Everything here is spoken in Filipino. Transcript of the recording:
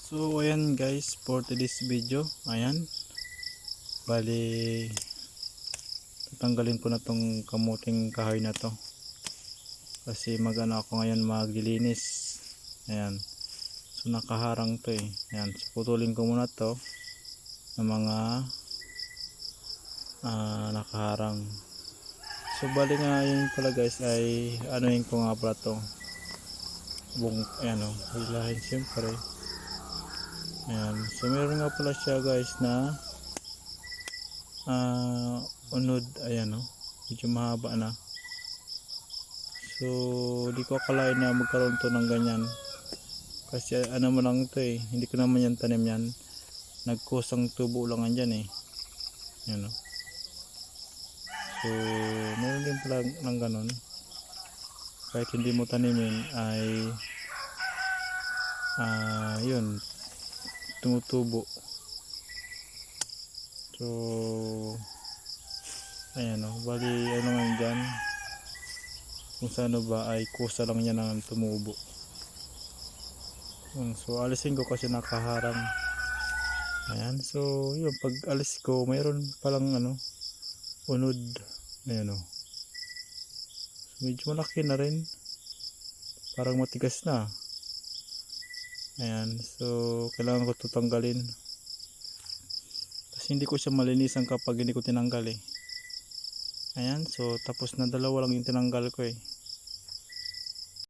So ayan guys, for today's video, ayan, bali tatanggalin ko na tong kamuting kahoy na to kasi magano ako ngayon maglilinis. Ayan, so nakaharang to ayan, so putulin ko muna to ng mga nakaharang. So bali nga yun pala guys ay anuin ko nga pala to ayan o, hilahin siyempre. Ayan, so meron nga pala siya guys na unod, ayan o, medyo mahaba na. So di ko akalain na magkaroon to ng ganyan kasi ano mo lang to hindi ko naman yan tanim yan, nagkusang tubo lang andyan ayan o. So meron din pala ng ganon, kahit hindi mo tanimin ay yun, tumutubo. So ayan o, bali ano nga dyan, kung sa ano ba ay kusa lang yan ang tumubo. So alisin ko kasi nakaharang. Ayan, so yun, pag alis ko mayroon palang unod, ayan o. So medyo malaki na rin, parang matigas na. Ayan, so kailangan ko ito tanggalin kasi hindi ko siya malinisan kapag hindi ko tinanggal Ayan, so tapos na dalawa lang yung tinanggal ko